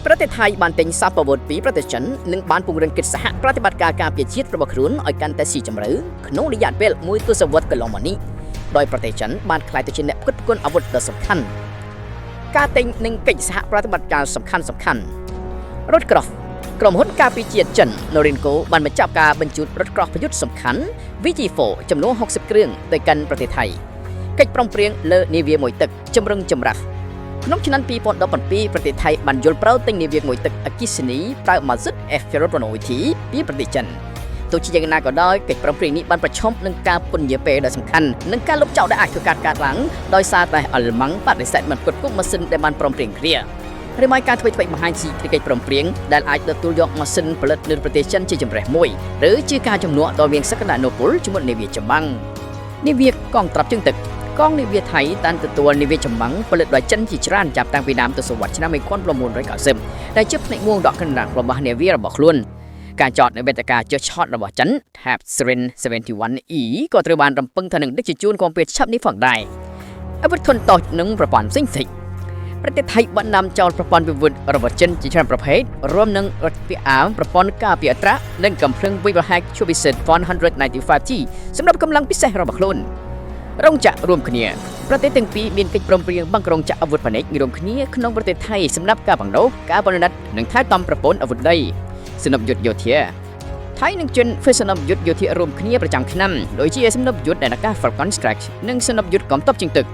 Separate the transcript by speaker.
Speaker 1: ប្រទេសថៃបានទិញសាបអាវុធពីប្រទេសចិននិងបានពង្រឹងកិច្ចសហប្រតិបត្តិការការពារជាតិរបស់ខ្លួនឲ្យកាន់តែស៊ីជម្រៅក្នុងរយៈពេលមួយទសវត្សរ៍កន្លងមកនេះដោយប្រទេសចិនបានក្លាយទៅជាអ្នកផ្គត់ផ្គង់អាវុធដ៏សំខាន់ការទិញនិងកិច្ចសហប្រតិបត្តិការសំខាន់រថក្រោះក្រុមហ៊ុនការពារជាតិចិន Norinco បានបញ្ចប់ការបញ្ជូនរថក្រោះប្រយុទ្ធសំខាន់ VG4 ចំនួន60គ្រឿងទៅកាន់ប្រទេសថៃកិច្ចព្រមព្រៀងលើនាវាមួយទឹកជំរឹងចម្រាស់ក្នុងឆ្នាំ2017ប្រទេសថៃបានយល់ព្រមទិញនាវាមួយទឹកអគ្គិសនីប្រើ Mazup F-150 ពីប្រទេសចិនទោះជាយ៉ាងណាក៏ដោយកិច្ចព្រមព្រៀងនេះបានប្រឈមនឹងការពន្យាពេលដ៏សំខាន់និងការលុបចោលដែលអាចធ្វើការកើតឡើងដោយសារតែអាល្លឺម៉ង់បដិសេធមិនផ្គត់ផ្គង់ម៉ាស៊ីនដែលបានព្រមព្រៀងគ្នាឬមកការធ្វើអ្វីបង្ហាញពីកិច្ចព្រមព្រៀងដែលអាចទទួលយកម៉ាស៊ីនផលិតនៅប្រទេសចិនជាចម្រេះមួយឬជាការជំនួសដល់មានសក្តានុពលជាមួយនាវាចម្បាំងនាវាកងត្រាប់ជើងទឹកកងនាវាថៃបានទទួលនាវាចម្បាំងផលិតដោយចិនជាច្រើនចាប់តាំងពីដើមទសវត្សរ៍ឆ្នាំ1990ដែលជាផ្នែកមួយដកកណ្ដាលរបស់នាវារបស់ខ្លួនការចតនៅវេទិកាចុះឆតរបស់ចិន THAAD Siren 71E ក៏ត្រូវបានរំពឹងថានឹងដឹកជញ្ជូនកំពៀតឆាប់នេះផងដែរអាវុធធុនតូចនិងប្រព័ន្ធផ្សេងៗប្រទេសថៃបាននាំចោលប្រព័ន្ធវិវត្តរបស់ចិនជាច្រើនប្រភេទរួមនឹងរថពាអាវប្រព័ន្ធការពារអត្រានិងកំភ្លើង Weibohak Chubisit 195G សម្រាប់កម្លាំងពិសេសរបស់ខ្លួនរោងចក្ររួមគ្នាប្រទេសទាំងពីរមានកិច្ចព្រមព្រៀងបង្ករោងចក្រអាវុធប៉ានិករួមគ្នាក្នុងប្រទេសថៃសម្រាប់ការបង្ដោការបណ្ដុតនិងថែទាំប្រព័ន្ធអាវុធដីសនុបយុទ្ធយោធាថៃនិងចិនធ្វើសនុបយុទ្ធយោធារួមគ្នាប្រចាំឆ្នាំដូចជាសនុបយុទ្ធដែលអាកាស Falcon Stretch និងសនុបយុទ្ធកងទ័ពជើងទឹក